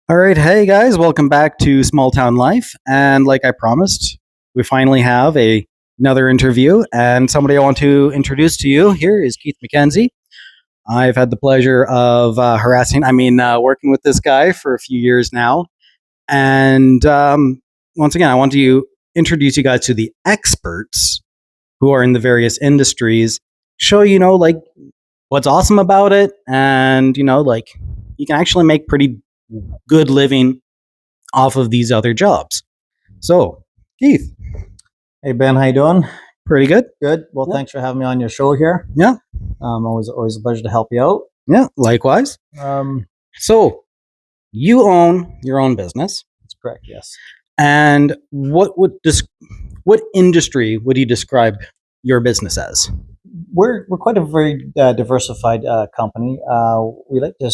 All right, hey guys, welcome back to Small Town Life. And like I promised, we finally have another interview. And somebody I want to introduce to you here is Keith McKenzie. I've had the pleasure of working with this guy for a few years now. And once again, I want to introduce you guys to the experts who are in the various industries, show like what's awesome about it, and like you can actually make pretty good living off of these other jobs. So, Keith, Hey Ben, how you doing? pretty good. Good. Well, Yeah. thanks for having me on your show here. Yeah, Always a pleasure to help you out. yeah. Likewise. Um, So, you own your own business, that's correct. Yes. and what industry would you describe your business as? We're quite a very diversified company. We like to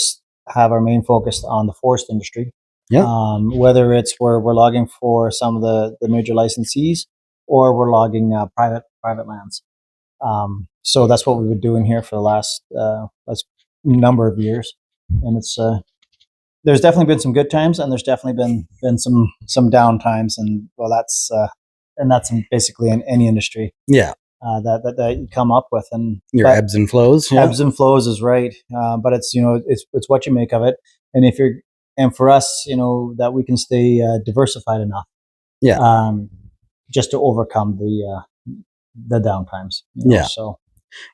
have our main focus on the forest industry. Yeah. Whether it's we're logging for some of the major licensees, or we're logging private lands. So that's what we've been doing here for the last number of years, and it's there's definitely been some good times, and there's definitely been some down times, and that's basically in any industry Yeah, that you come up with, and your but ebbs and flows. Yeah, ebbs and flows is right, but it's what you make of it, and if you're and for us, that we can stay diversified enough, yeah, um, just to overcome the down times. Yeah. So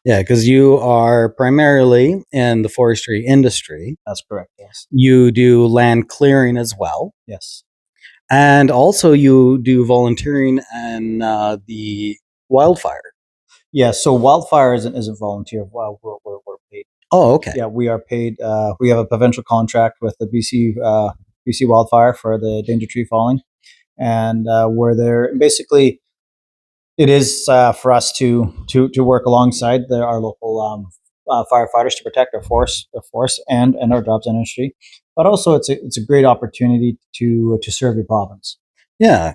yeah. Because you are primarily in the forestry industry. that's correct. Yes, You do land clearing as well. yes. And also, you do volunteering and the wildfire. Yeah, so wildfire isn't volunteer. Well, we're paid. Oh, okay. Yeah, we are paid. We have a provincial contract with the BC Wildfire for the danger tree falling, and we're there. Basically, it is for us to work alongside our local firefighters to protect our forest and our jobs industry. But also, it's a great opportunity to serve your province. Yeah.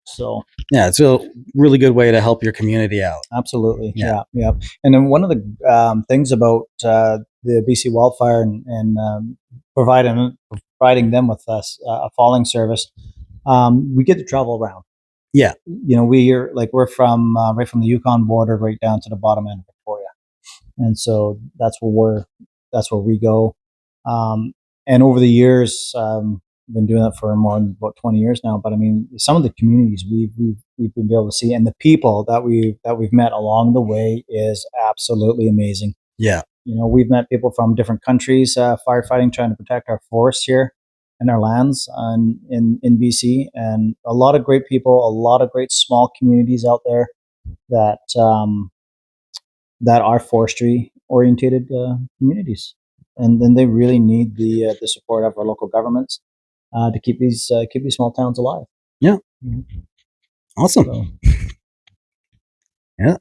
So Yeah. It's a really good way to help your community out. absolutely, Yeah. yeah. And then one of the things about the BC Wildfire and providing them with us a falling service, we get to travel around. Yeah. We're from right from the Yukon border right down to the bottom end of Victoria, and so that's where we go. Um, and over the years, we've been doing that for more than about 20 years now. But I mean, some of the communities we've been able to see, and the people that we've met along the way is absolutely amazing. Yeah. We've met people from different countries firefighting, trying to protect our forests here and our lands in BC, and a lot of great people, a lot of great small communities out there that that are forestry orientated communities, and then they really need the support of our local governments to keep these small towns alive. Yeah. Mhm. Awesome. So, Yeah.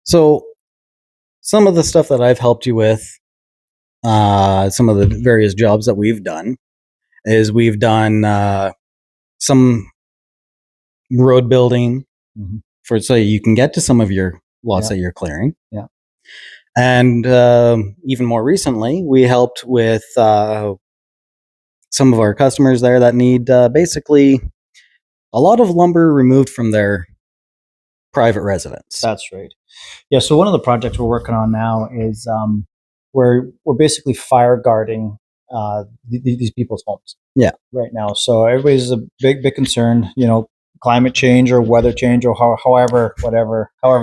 So, some of the stuff that I've helped you with, some of the various jobs that we've done, is we've done some road building mhm. for so you can get to some of your lots Yeah. that you're clearing. Yeah. And even more recently, we helped with some of our customers there that need basically a lot of lumber removed from their private residence. That's right. Yeah. So one of the projects we're working on now is we're basically fire guarding these people's homes. Yeah. Right now, so everybody's a big concern. Climate change or weather change, or however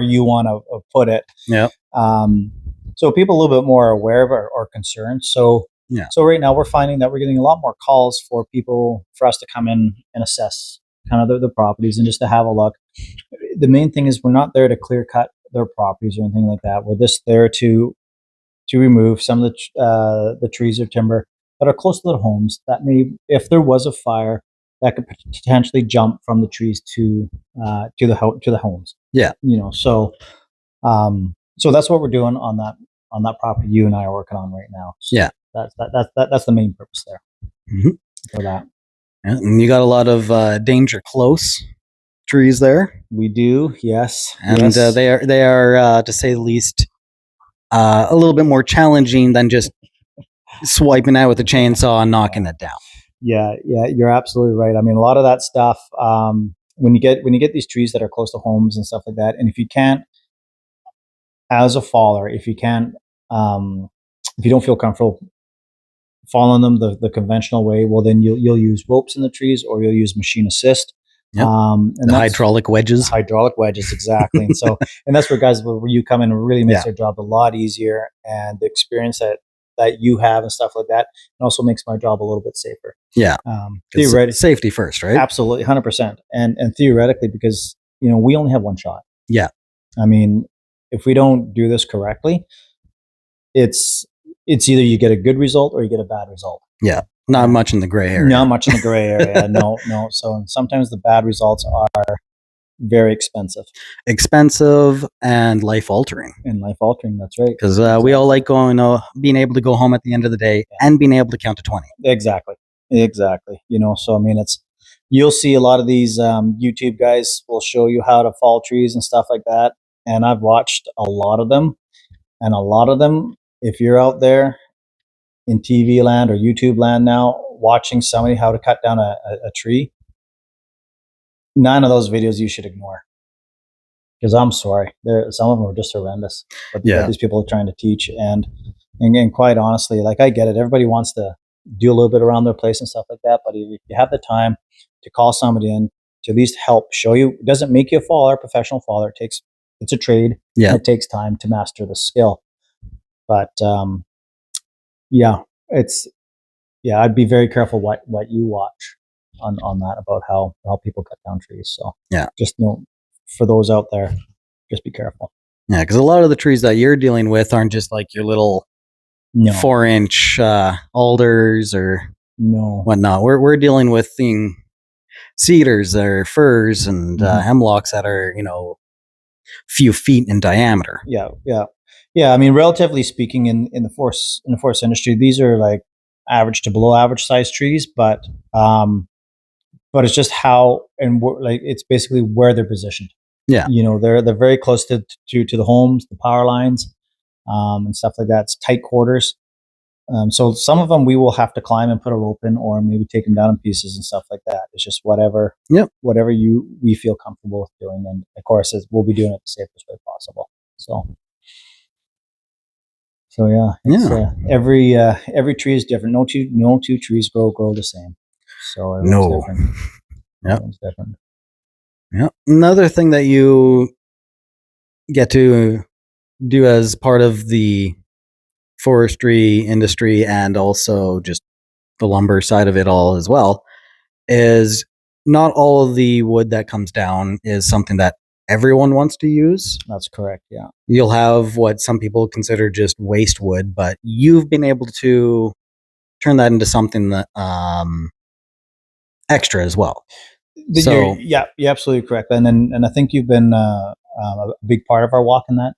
you want to put it. Yeah. So people a little bit more aware of or concerned. So Yeah. so right now we're finding that we're getting a lot more calls for us to come in and assess kind of the properties and just to have a look. The main thing is we're not there to clear cut their properties or anything like that. We're just there to remove some of the trees or timber that are close to their homes that may, if there was a fire, that could potentially jump from the trees to the homes. Yeah. So that's what we're doing on that property you and I are working on right now. So Yeah. that's the main purpose there Mhm. for that. Yeah, and you got a lot of danger close trees there, We do, yes, and yes. they are to say the least a little bit more challenging than just swiping out with a chainsaw and knocking it down. Yeah, yeah, you're absolutely right. I mean, a lot of that stuff, when you get these trees that are close to homes and stuff like that, and if you can't, as a faller, um, if you don't feel comfortable following them the conventional way, well, then you'll use ropes in the trees, or you'll use machine assist. Yep. And The that's hydraulic wedges. hydraulic wedges, exactly. And so, and that's where guys, where you come in, and really makes Yeah. their job a lot easier, and the experience that you have and stuff like that, and also makes my job a little bit safer. Yeah. Theoretically, Safety first, right? absolutely, 100%. And theoretically, because we only have one shot. Yeah. I mean, if we don't do this correctly, it's it's either you get a good result or you get a bad result. Yeah. Not much in the gray area. Not much in the gray area. No, no. So sometimes the bad results are very expensive and life altering. and life altering. That's right. Because we all like being able to go home at the end of the day and being able to count to 20. Exactly. So I mean, you'll see a lot of these YouTube guys will show you how to fall trees and stuff like that. And I've watched a lot of them, and a lot of them, if you're out there in TV land or YouTube land now, watching somebody how to cut down a tree, none of those videos you should ignore. Because I'm sorry, some of them are just horrendous. But these people are trying to teach, and quite honestly, like, I get it. Everybody wants to do a little bit around their place and stuff like that. But if you have the time to call somebody in to at least help show you, it doesn't make you a faller, professional faller. It's a trade. Yeah. And it takes time to master the skill. But I'd be very careful what you watch on that, about how people cut down trees. So yeah, just for those out there, just be careful. Yeah, because a lot of the trees that you're dealing with aren't just like your little 4-inch alders or whatnot. We're dealing with cedars or firs and hemlocks that are few feet in diameter. Yeah. I mean, relatively speaking, in the forest industry, these are like average to below average size trees, but it's just how it's basically where they're positioned. Yeah, they're very close to the homes, the power lines, and stuff like that. It's tight quarters. So some of them we will have to climb and put a rope in, or maybe take them down in pieces and stuff like that. It's just whatever we feel comfortable with doing, and of course we'll be doing it the safest way possible. So yeah, every tree is different. No two trees grow the same. So everyone's different. Everyone's different. Yeah. Another thing that you get to do as part of the forestry industry, and also just the lumber side of it all as well, is not all of the wood that comes down is something that everyone wants to use. That's correct. Yeah. You'll have what some people consider just waste wood, but you've been able to turn that into something that extra as well. So you're absolutely correct, and I think you've been a big part of our walk in that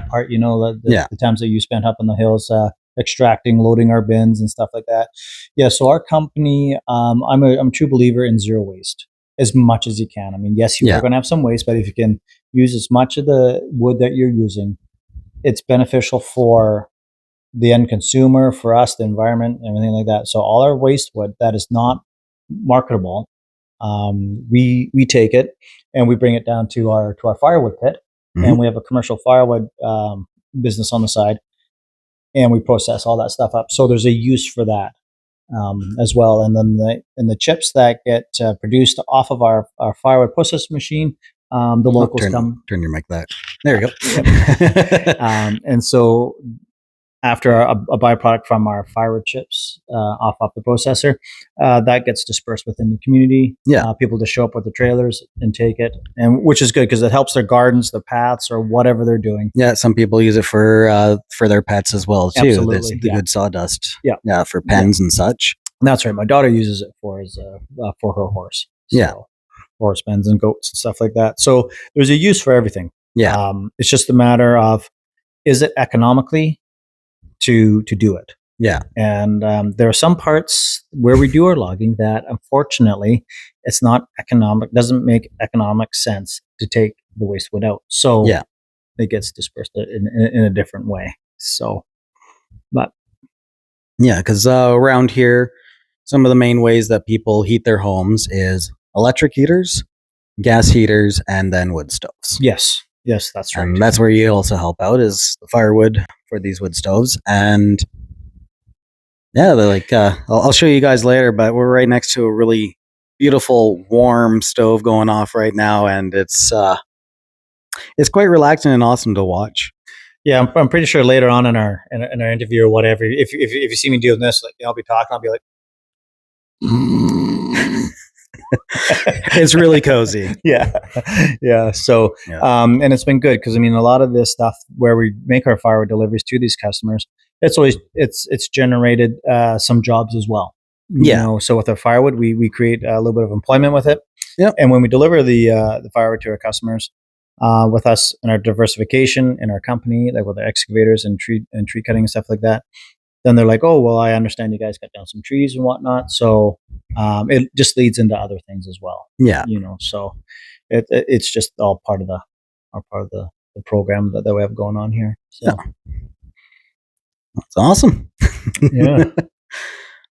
part. The times that you spent up in the hills, extracting, loading our bins and stuff like that. Yeah. So our company, I'm a true believer in zero waste, as much as you can. I mean, yes, you are going to have some waste, but if you can use as much of the wood that you're using, it's beneficial for the end consumer, for us, the environment, and everything like that. So all our waste wood that is not marketable, we take it and we bring it down to our firewood pit, and we have a commercial firewood business on the side, and we process all that stuff up. So there's a use for that as well. And then the chips that get produced off of our firewood process machine, the locals turn your mic back. There you go. And so after a byproduct from our firewood chips off the processor, that gets dispersed within the community. People just show up with the trailers and take it, and which is good because it helps their gardens, their paths, or whatever they're doing. Yeah, some people use it for their pets as well too. Absolutely. The good sawdust. Yeah, for pens and such. And that's right. My daughter uses it for her horse. So, horse pens and goats and stuff like that. So there's a use for everything. Yeah. It's just a matter of, is it economically to do it? Yeah. And there are some parts where we do our logging that, unfortunately, it's not economic, doesn't make economic sense to take the waste wood out. So it gets dispersed in a different way. So, but yeah, because around here, some of the main ways that people heat their homes is electric heaters, gas heaters, and then wood stoves. Yes, that's right. And that's where you also help out, is the firewood for these wood stoves. And yeah, they're like, I'll show you guys later, but we're right next to a really beautiful, warm stove going off right now, and it's quite relaxing and awesome to watch. Yeah, I'm pretty sure later on in our interview or whatever, if you see me doing this, like I'll be talking, I'll be like, It's really cozy. yeah. So, Yeah. and it's been good because I mean, a lot of this stuff where we make our firewood deliveries to these customers, it's generated some jobs as well. Yeah. You know, so with our firewood, we create a little bit of employment with it. Yep. And when we deliver the firewood to our customers, with us and our diversification in our company, like with the excavators and tree cutting and stuff like that, then they're like, oh, well, I understand you guys cut down some trees and whatnot. So it just leads into other things as well. Yeah. You know, so it's just all part of the program that we have going on here. So. Yeah. That's awesome. Yeah.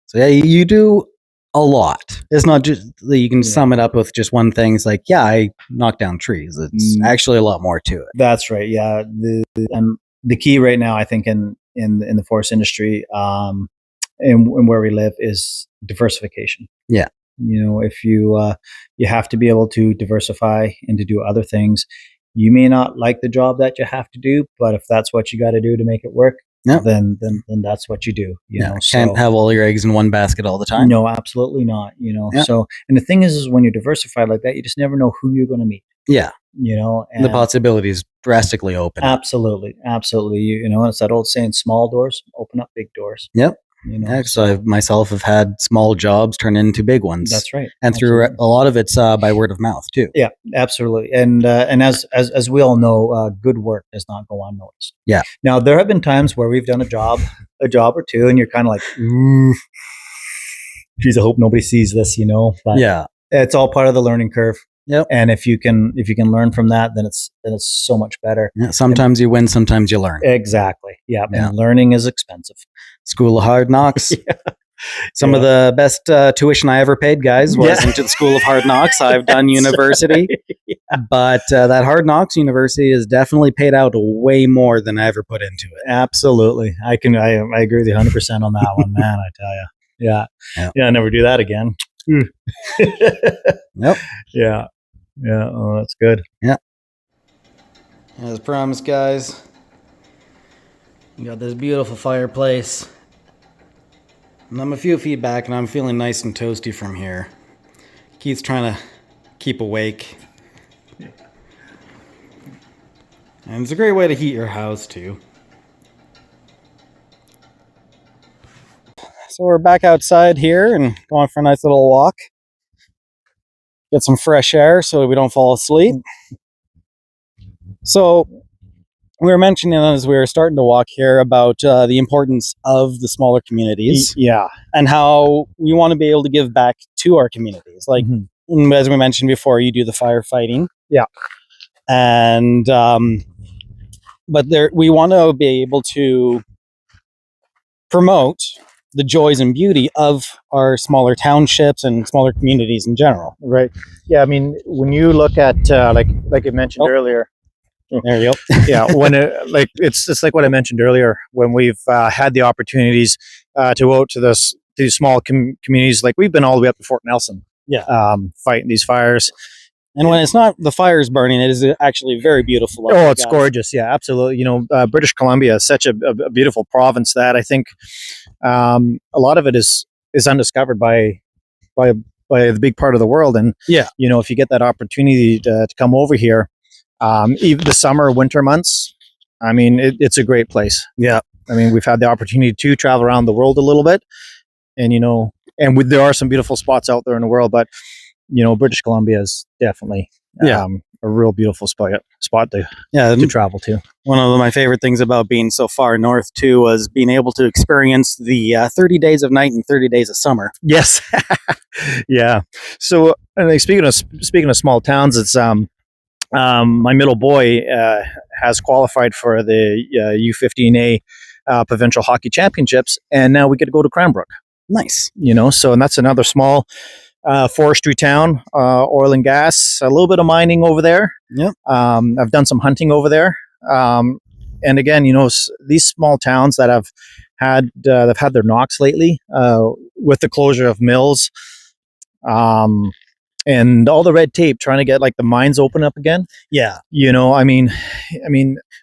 So yeah, you do a lot. It's not just that you can sum it up with just one thing. It's like, yeah, I knock down trees. It's actually a lot more to it. That's right. Yeah. The key right now, I think, in the forest industry, and where we live, is diversification. Yeah. You know, if you have to be able to diversify and to do other things. You may not like the job that you have to do, but if that's what you got to do to make it work, then that's what you do. You know, can't have all your eggs in one basket all the time. No, absolutely not. You know, so, and the thing is when you're diversified like that, you just never know who you're going to meet. Yeah. You know, and the possibilities drastically open. Absolutely. You know, it's that old saying, small doors open up big doors. Yep. You know, yeah, so I myself have had small jobs turn into big ones. That's right. And through a lot of it's by word of mouth too. Yeah, absolutely. And as we all know, good work does not go unnoticed. Yeah. Now there have been times where we've done a job or two, and you're kind of like, geez, I hope nobody sees this, you know. But yeah, it's all part of the learning curve. Yep. And if you can learn from that, then it's so much better. Yeah, sometimes you win, sometimes you learn. Exactly. Yeah. And learning is expensive. School of Hard Knocks. Some of the best tuition I ever paid, guys, was into the School of Hard Knocks. I've done university, but that Hard Knocks University has definitely paid out way more than I ever put into it. Absolutely. I agree with you 100% on that one, man. I tell you. Yeah. I never do that again. Yep. Yeah. Oh, that's good. Yeah. As promised, guys, we got this beautiful fireplace. And I'm a few feet back, and I'm feeling nice and toasty from here. Keith's trying to keep awake. And it's a great way to heat your house, too. So we're back outside here and going for a nice little walk. Get some fresh air so we don't fall asleep. So we were mentioning as we were starting to walk here about the importance of the smaller communities. Yeah. And how we want to be able to give back to our communities. Like, as we mentioned before, you do the firefighting. Yeah. And, but we want to be able to promote the joys and beauty of our smaller townships and smaller communities in general. Right. Yeah. I mean, when you look at, like I mentioned earlier, there you go. Yeah, when it's like what I mentioned earlier, when we've had the opportunities to go out to these small communities, like we've been all the way up to Fort Nelson, fighting these fires. And when it's not the fires burning, it is actually very beautiful. Oh, it's gorgeous. Yeah, absolutely. You know, British Columbia is such a beautiful province that I think a lot of it is undiscovered by the big part of the world. And you know, if you get that opportunity to come over here. Even the summer, winter months, I mean, it's a great place. Yeah. I mean, we've had the opportunity to travel around the world a little bit, and, you know, there are some beautiful spots out there in the world, but, you know, British Columbia is definitely a real beautiful spot to travel to. One of my favorite things about being so far north too was being able to experience the 30 days of night and 30 days of summer. Yes. Yeah. So, speaking of small towns, it's my middle boy has qualified for the U15A provincial hockey championships, and now we get to go to Cranbrook. Nice. So, and that's another small forestry town, oil and gas, a little bit of mining over there. Yep. I've done some hunting over there. And again, these small towns that have they've had their knocks lately with the closure of mills, and all the red tape trying to get like the mines open up again. Yeah. I mean,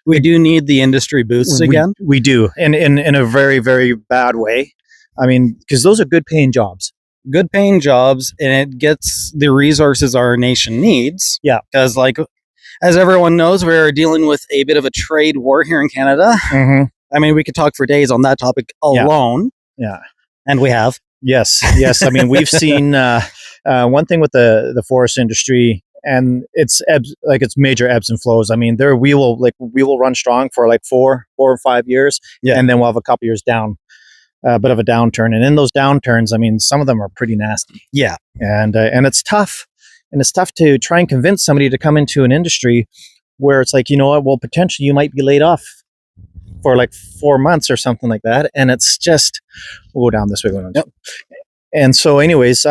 we do need the industry boosts again. We do, in a very, very bad way. I mean, because those are good paying jobs. Good paying jobs, and it gets the resources our nation needs. Yeah. Because, like, as everyone knows, we're dealing with a bit of a trade war here in Canada. Mm-hmm. I mean, we could talk for days on that topic alone. Yeah. And we have. Yes. I mean, we've seen one thing with the forest industry, and it's major ebbs and flows. I mean, we will run strong for like 4 or 5 years, and then we'll have a couple years down, a bit of a downturn. And in those downturns, I mean, some of them are pretty nasty. Yeah, and it's tough, to try and convince somebody to come into an industry where it's like, well, potentially you might be laid off for like 4 months or something like that, and it's just, we'll go down this way. Yep. And so, anyways,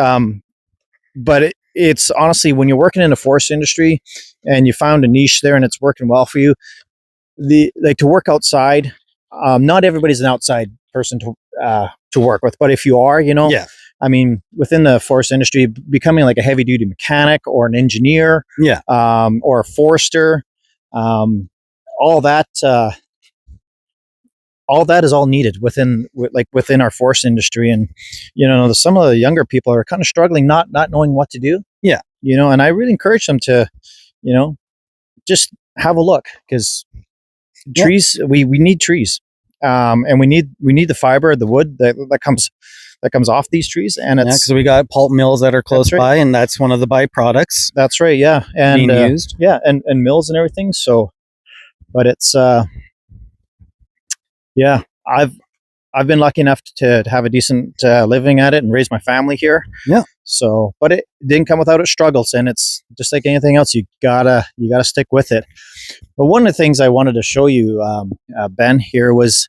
but it's honestly, when you're working in the forest industry and you found a niche there and it's working well for you, to work outside. Not everybody's an outside person to work with, but if you are, yeah. I mean, within the forest industry, becoming like a heavy duty mechanic or an engineer, yeah, or a forester, all that is all needed within our forest industry. And some of the younger people are kind of struggling, not knowing what to do. Yeah. And I really encourage them to just have a look, because trees, we need trees, and we need the fiber, the wood that comes off these trees. And it's because we got pulp mills that are close by, and that's one of the byproducts. That's right. Yeah. And being used. Yeah. And mills and everything. So, but it's yeah, I've been lucky enough to have a decent living at it and raise my family here. Yeah. So, but it didn't come without its struggles, and it's just like anything else. You gotta stick with it. But one of the things I wanted to show you, Ben, here is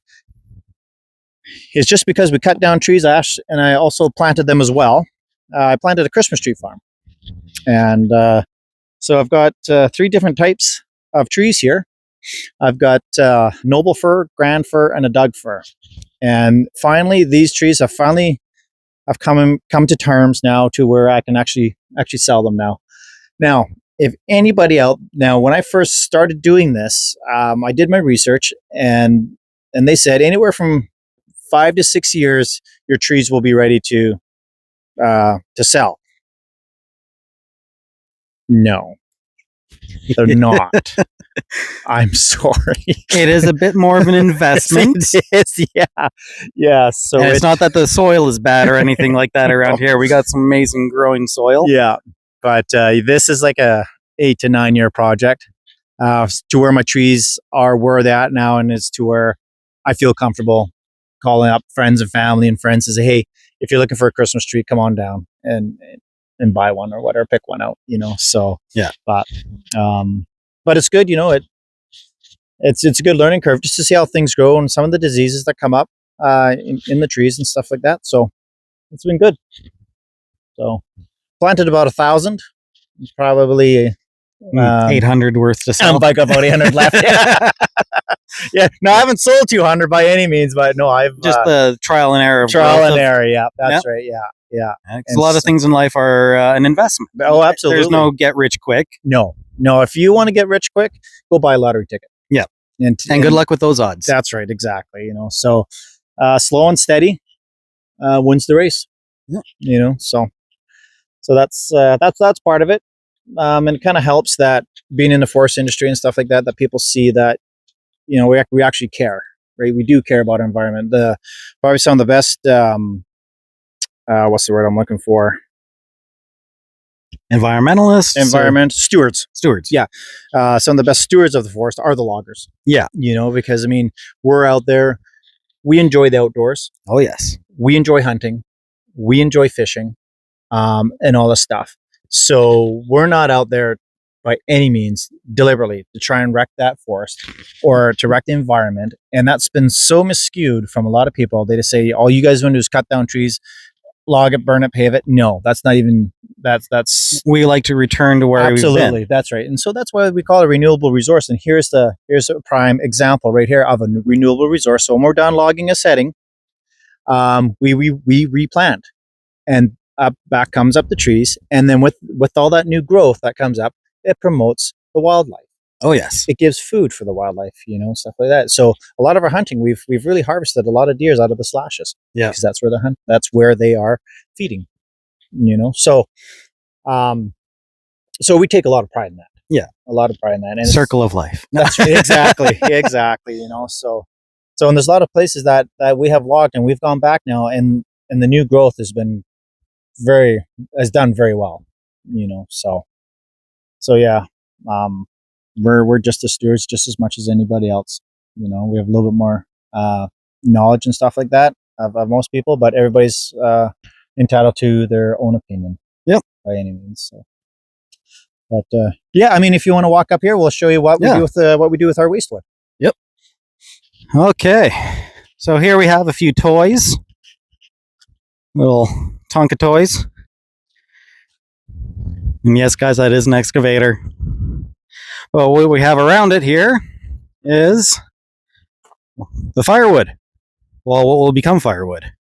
just because we cut down trees, and I also planted them as well. I planted a Christmas tree farm, and so I've got 3 different types of trees here. I've got noble fir, grand fir, and a Doug fir. And finally, these trees have come to terms now to where I can actually sell them now. Now, if anybody out now, when I first started doing this, I did my research, and they said anywhere from 5 to 6 years, your trees will be ready to sell. No, they're not. I'm sorry. It is a bit more of an investment. It is, yeah. So and it's not that the soil is bad or anything like that around here. We got some amazing growing soil. Yeah, but this is like a 8 to 9 year project to where my trees are where they're at now, and it's to where I feel comfortable calling up friends and family and friends to say, hey, if you're looking for a Christmas tree, come on down and buy one or whatever, pick one out. So yeah, but it's good, it's a good learning curve just to see how things grow and some of the diseases that come up in the trees and stuff like that. So it's been good. So planted about 1,000. It's probably 800 worth to sell. I'm like about 800 left. Yeah. No, I haven't sold 200 by any means, but no, I've just the trial and error. Yeah, that's right. Yeah. A lot of things in life are an investment. Oh, absolutely. There's no get rich quick. No. If you want to get rich quick, go buy a lottery ticket. Yeah. And good luck with those odds. That's right. Exactly. So slow and steady wins the race. Yeah. So that's part of it. And it kind of helps that being in the forest industry and stuff like that people see that, we actually care, right? We do care about our environment. Probably some of the best, what's the word I'm looking for? Stewards. Yeah. Some of the best stewards of the forest are the loggers. Yeah. Because we're out there. We enjoy the outdoors. Oh, yes. We enjoy hunting. We enjoy fishing, and all this stuff. So we're not out there by any means deliberately to try and wreck that forest or to wreck the environment. And that's been so miscued from a lot of people. They just say, all you guys want to do is cut down trees, log it, burn it, pave it. No, that's not even, that's We like to return to where we've absolutely, been. that's right. And so that's why we call it a renewable resource. And here's a prime example right here of a renewable resource. So when we're done logging a setting, we replant, and back comes up the trees. And then with all that new growth that comes up, it promotes the wildlife. Oh, yes. It gives food for the wildlife, stuff like that. So a lot of our hunting, we've really harvested a lot of deers out of the slashes. Yeah. Because that's where that's where they are feeding. So so we take a lot of pride in that. Yeah. A lot of pride in that. And Circle of life. that's exactly. So and there's a lot of places that we have logged, and we've gone back now, and the new growth has done very well. So yeah, we're just the stewards just as much as anybody else. We have a little bit more knowledge and stuff like that of most people, but everybody's entitled to their own opinion. Yep. By any means. So, but yeah, I mean, if you want to walk up here, we'll show you what we do with our waste wood. Yep. Okay. So here we have a few toys, little Tonka toys. And yes, guys, that is an excavator. Well, what we have around it here is the firewood. Well, what will become firewood?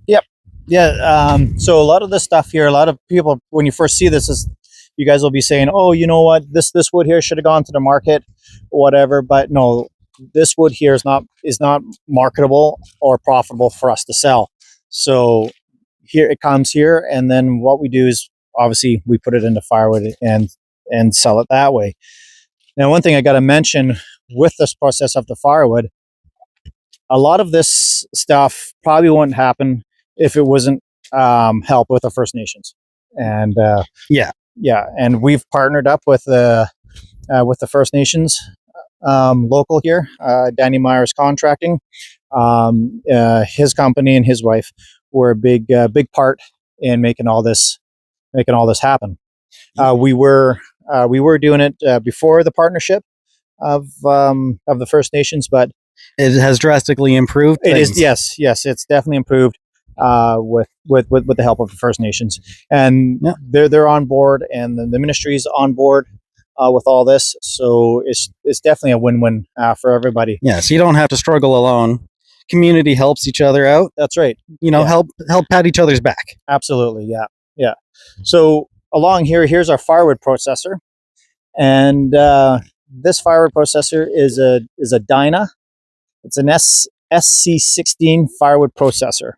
Yep. Yeah. So a lot of this stuff here, a lot of people, when you first see this, you guys will be saying, "Oh, you know what? This wood here should have gone to the market, whatever." But no, this wood here is not marketable or profitable for us to sell. So here it comes here, and then what we do is obviously we put it into firewood and sell it that way. Now, one thing I got to mention with this process of the firewood, a lot of this stuff probably wouldn't happen if it wasn't help with the First Nations. And yeah, and we've partnered up with the First Nations local here, Danny Myers Contracting. His company and his wife were a big part in making all this happen. We were doing it before the partnership of the First Nations, but it has drastically improved. It is, yes, it's definitely improved with the help of the First Nations, and they're on board, and the ministry is on board with all this. So it's definitely a win-win for everybody. Yes, you don't have to struggle alone. Community helps each other out. That's right. Help pat each other's back. Absolutely, yeah. So along here's our firewood processor, and this firewood processor is a Dyna. It's an SC16 firewood processor.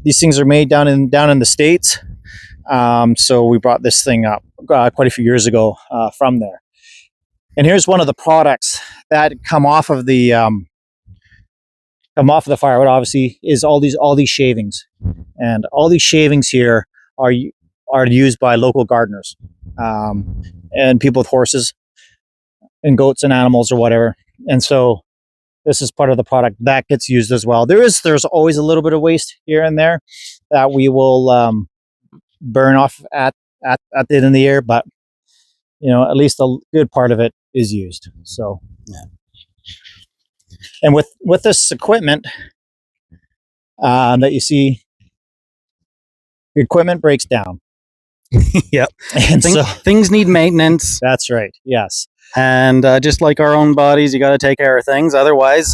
These things are made down in the States. So we brought this thing up quite a few years ago from there. And here's one of the products that come off of the firewood. Obviously, is all these shavings, and all these shavings here are used by local gardeners and people with horses and goats and animals or whatever. And so this is part of the product that gets used as well. There's always a little bit of waste here and there that we will burn off at the end of the year, but at least a good part of it is used. So yeah. And with this equipment that you see, the equipment breaks down. Yep. And things need maintenance. That's right. Yes. And just like our own bodies, you got to take care of things. Otherwise,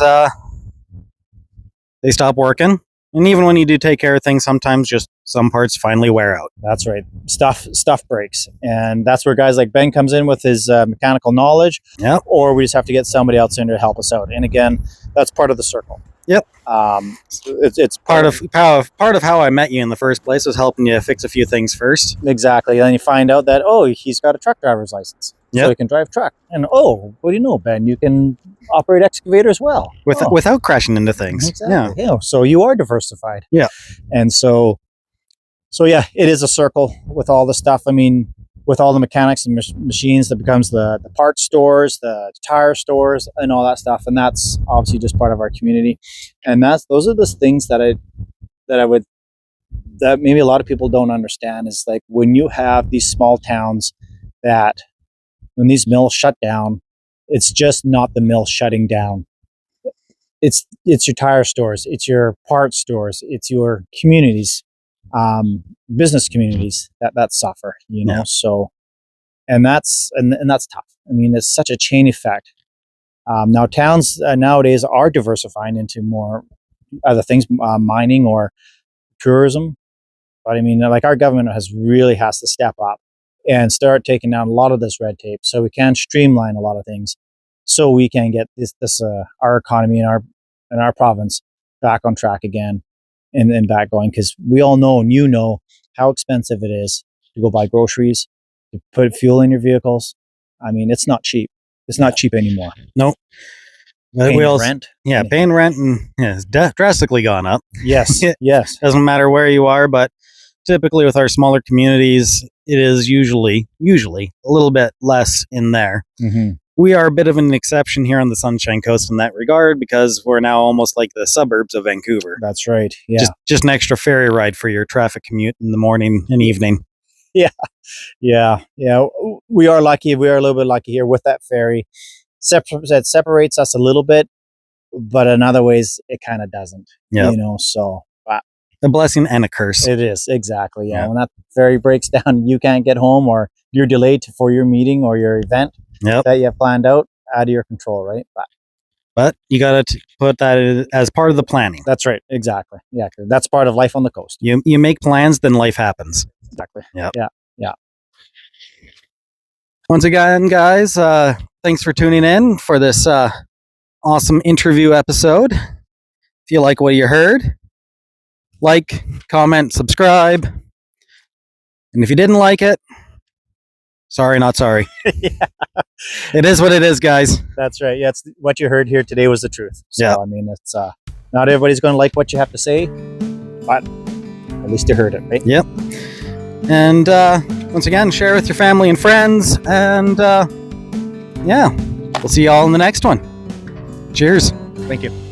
they stop working. And even when you do take care of things, sometimes just some parts finally wear out. That's right. Stuff breaks. And that's where guys like Ben comes in with his mechanical knowledge. Yep. Or we just have to get somebody else in to help us out. And again, that's part of the circle. Yep. It's part of how I met you in the first place, was helping you fix a few things first. Exactly. And then you find out that, he's got a truck driver's license. Yep. So he can drive truck. And what do you know, Ben? You can operate excavator as well. Without crashing into things. Exactly. Yeah. So you are diversified. Yeah. And so yeah, it is a circle with all the stuff. I mean, with all the mechanics and machines, that becomes the parts stores, the tire stores, and all that stuff. And that's obviously just part of our community. And those are the things that that maybe a lot of people don't understand is like when you have these small towns that when these mills shut down, it's just not the mill shutting down. It's your tire stores, it's your parts stores, it's your communities, business communities that suffer, you know. Yeah. So, and that's tough. I mean, it's such a chain effect. Now towns nowadays are diversifying into more other things, mining or tourism. But I mean, like our government has to step up and start taking down a lot of this red tape, so we can streamline a lot of things, so we can get this our economy and our province back on track again, and back going. Because we all know, and you know, how expensive it is to go buy groceries, to put fuel in your vehicles. I mean, it's not cheap. It's not cheap anymore. Nope. Paying rent. Yeah, paying rent has drastically gone up. Yes. Yes. Doesn't matter where you are, but typically with our smaller communities, it is usually a little bit less in there. Mm-hmm. We are a bit of an exception here on the Sunshine Coast in that regard, because we're now almost like the suburbs of Vancouver. That's right. Yeah. Just an extra ferry ride for your traffic commute in the morning and evening. Yeah. We are lucky. We are a little bit lucky here with that ferry. That separates us a little bit, but in other ways, it kind of doesn't. Yeah. You know, so. A blessing and a curse. It is, exactly. Yeah. When that ferry breaks down, you can't get home, or you're delayed for your meeting or your event that you have planned out of your control, right? But you got to put that as part of the planning. That's right. Exactly. Yeah. That's part of life on the coast. You make plans, then life happens. Exactly. Yeah. Yeah. Once again, guys, thanks for tuning in for this awesome interview episode. If you like what you heard, like, comment, subscribe. And if you didn't like it, sorry, not sorry. Yeah. It is what it is, guys. That's right. Yeah, it's what you heard here today was the truth. So, yeah. I mean, it's not everybody's going to like what you have to say, but at least you heard it, right? Yep. And once again, share with your family and friends. And we'll see you all in the next one. Cheers. Thank you.